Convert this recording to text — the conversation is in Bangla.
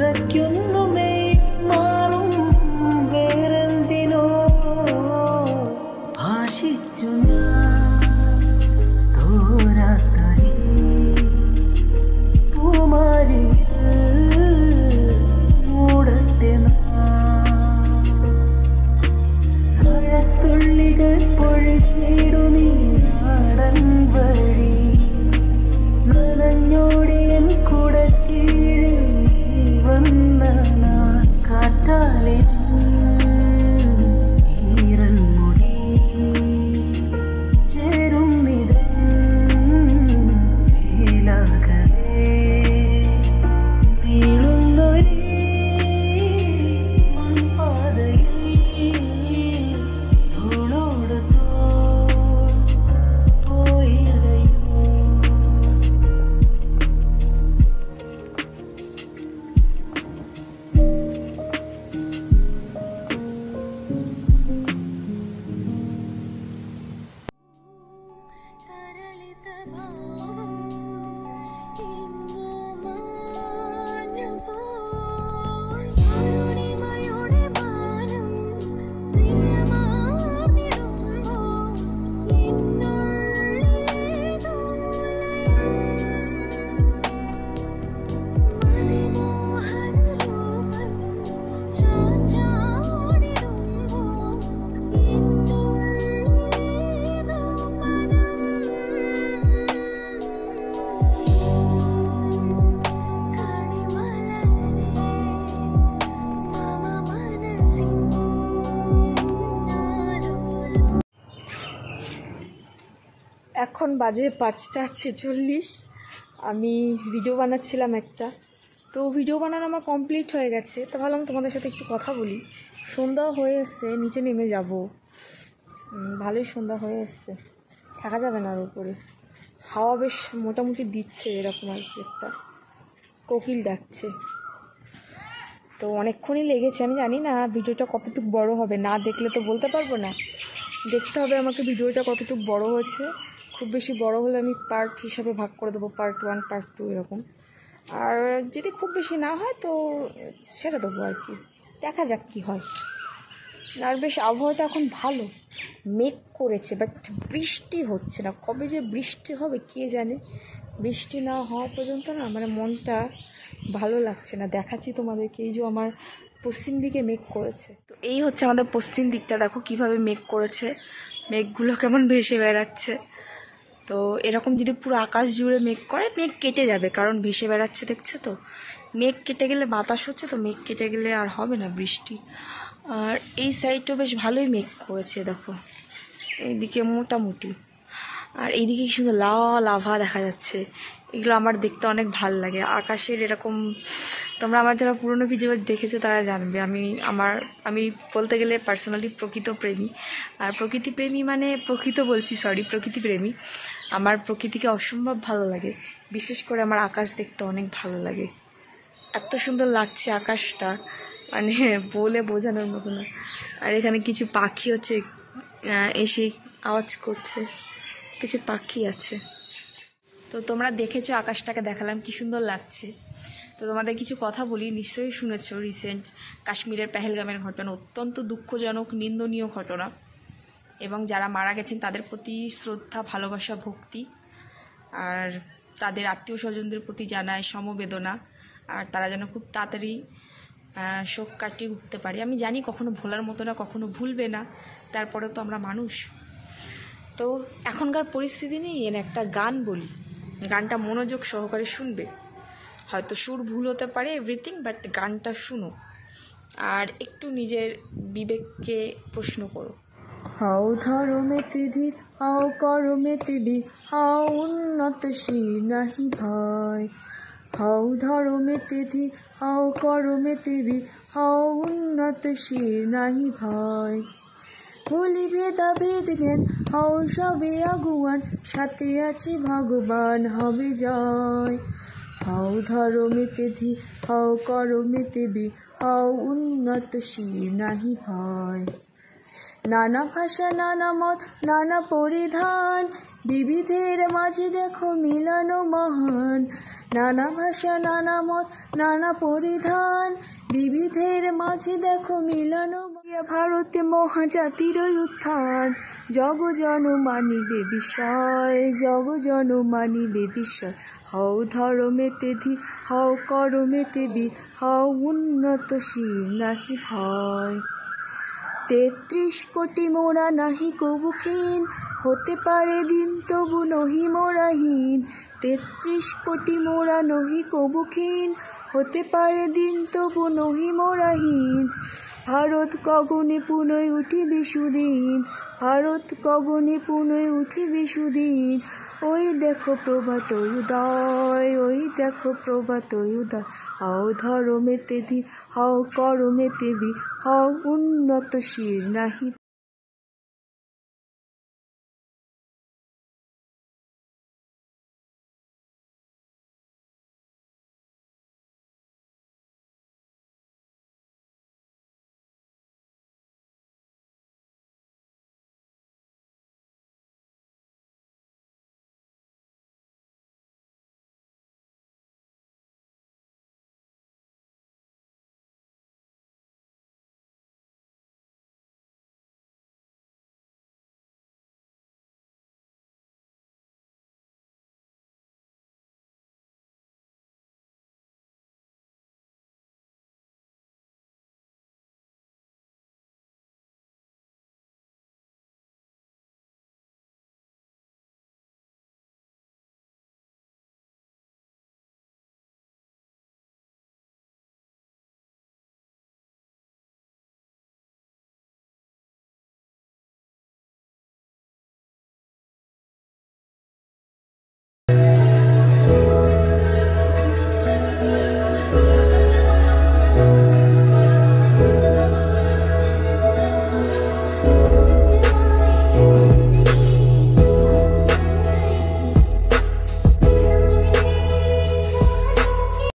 വിറയ്ക്കുന്നുമേ മാറും വേറെന്തിനോ ആശിച്ചു ഞാൻ തോരാത്തരീ പൂമാരിയിൽ മൂടട്ടെ മഴത്തുള്ളികൾ പൊഴിച്ചിടുമീ നാടൻ വഴി നനഞ്ഞോടിയൻ കുടക്കീഴിൽ വന്ന നാൾ കാറ്റാലെ ഈറൻ മുടി ചേരും വേലാകവേ വീഴുന്നൊരേ മൺപാതയിൽ തോളോട് തോൾ പോയില്ലയോ. തരളിത ഭാവം ഇങ്ങു മാഞ്ഞുപോയി അരുണിമയുടെ മാനം പ്രിയമാർന്നിടുമ്പോൾ എന്നുള്ളിലേതോ മതിമോഹന രൂപം ചാഞ്ചാടിടുമ്പോൾ എന്നുള്ളിലേതോ പദം കണിമലരെ മമ മനസ്സിൻ നാലോലം. এখন বাজে 5:46। আমি ভিডিও বানাচ্ছিলাম একটা, তো ভিডিও বানানো আমার কমপ্লিট হয়ে গেছে। তো ভাবলাম তোমাদের সাথে একটু কথা বলি। সন্ধ্যা হয়ে এসছে, নিচে নেমে যাব। ভালোই সন্ধ্যা হয়ে এসছে, থাকা যাবে না আর উপরে। হাওয়া বেশ মোটামুটি দিচ্ছে, এরকম আর কি একটা কোকিল ডাকছে। তো অনেকক্ষণই লেগেছে, আমি জানি না ভিডিওটা কতটুকু বড় হবে। না দেখলে তো বলতে পারবো না, দেখতে হবে আমাকে ভিডিওটা কতটুকু বড় হয়েছে। খুব বেশি বড় হলে আমি পার্ট হিসাবে ভাগ করে দেবো, পার্ট 1 পার্ট 2 এরকম। আর যদি খুব বেশি না হয় তো ছেড়ে দেবো আর কি, দেখা যাক কী হয়। আর বেশ আবহাওয়াটা এখন ভালো, মেঘ করেছে, বাট বৃষ্টি হচ্ছে না। কবে যে বৃষ্টি হবে কে জানে। বৃষ্টি না হওয়া পর্যন্ত না মানে মনটা ভালো লাগছে না। দেখাচ্ছি তোমাদেরকে, এই যে আমার পশ্চিম দিকে মেঘ করেছে। তো এই হচ্ছে আমাদের পশ্চিম দিকটা, দেখো কিভাবে মেঘ করেছে, মেঘগুলো কেমন ভেসে বেড়াচ্ছে। তো এরকম যদি পুরো আকাশ জুড়ে মেঘ করে, মেঘ কেটে যাবে, কারণ ভেসে বেড়াচ্ছে দেখছো তো। মেঘ কেটে গেলে বাতাস হচ্ছে, তো মেঘ কেটে গেলে আর হবে না বৃষ্টি। আর এই সাইডটাও বেশ ভালোই মেঘ করেছে, দেখো এইদিকে মোটামুটি। আর এইদিকে কি সুন্দর লাল আভা দেখা যাচ্ছে। এগুলো আমার দেখতে অনেক ভাল লাগে। আকাশের এরকম, তোমরা আমার যারা পুরনো ভিডিও দেখেছো তারা জানবে। আমি বলতে গেলে পার্সোনালি প্রকৃত প্রেমী। আর প্রকৃতি প্রেমী মানে প্রকৃতি প্রেমী। আমার প্রকৃতিকে অসম্ভব ভালো লাগে। বিশেষ করে আমার আকাশ দেখতে অনেক ভালো লাগে। এত সুন্দর লাগছে আকাশটা, মানে বলে বোঝানোর মতো না। আর এখানে কিছু পাখি হচ্ছে এসে আওয়াজ করছে, কিছু পাখি আছে। তো তোমরা দেখেছো, আকাশটাকে দেখালাম, কি সুন্দর লাগছে। তো তোমাদের কিছু কথা বলি, নিশ্চয়ই শুনেছো রিসেন্ট কাশ্মীরের পেহেলগামের ঘটনা। অত্যন্ত দুঃখজনক, নিন্দনীয় ঘটনা। এবং যারা মারা গেছেন তাদের প্রতি শ্রদ্ধা, ভালোবাসা, ভক্তি। আর তাদের আত্মীয় স্বজনদের প্রতি জানায় সমবেদনা। আর তারা যেন খুব তাড়াতাড়ি শোক কাটিয়ে উঠতে পারে। আমি জানি কখনো ভোলার মতো না, কখনো ভুলবে না, তারপরে তো আমরা মানুষ। তো এখনকার পরিস্থিতি নিয়ে একটা গান বলি, গানটা মনোযোগ সহকারে শুনবে। হয়তো সুর ভুল হতে পারে, এভরিথিং, বাট গানটা শুনো আর একটু নিজের বিবেককে প্রশ্ন করো। হাও ধর্মেতে ধীর, হাও কর্মেতে বীর, হাও উন্নতশীল নাহি ভয়। হাও ধর্মেতে ধীর, হাও কর্মেতে বীর, হাও উন্নতশীল নাহি ভয়। বলি ভেদাভেদ জ্ঞান, হাও সবে আগুয়ান, সাথে আছে ভগবান, হবে জয়। হাও ধর্মেতে ধীর, হাও কর্মেতে বীর, হাও উন্নতশীল নাহি ভয়। নানা ভাষা, নানা মত, নানা পরিধান, বিবিধের মাঝে দেখো মিলানো মহান। নানা ভাষা নানা মত নানা পরিধান, বিবিধের মাঝে দেখো মিলানো ভারতে মহাজাতির উত্থান। জগ জন মানিবে বিষয়, জগ জন মানিবে বিষয়, হও ধর্মেতে ধি, হও করমেতে বি, হও উন্নতশীল নাহি ভয়। ৩৩ কোটি মোরা নাহি কবু ক্ষীণ, হতে পারে দিন তবু নহি মোরাহীন। ৩৩ কোটি মোরা নহি কবু ক্ষীণ, হতে পারে দিন তবু নহি মোরাহীন। ভারত গগনে পুনঃ উঠিবে সুদিন, ভারত গগনে পুনঃ উঠিবে সুদিন। ওই দেখো প্রভাত উদয়, ওই দেখো প্রভাত উদয়, হও ধর্মেতে ধি, হও করমেতে বি, হও উন্নতশীল নাহি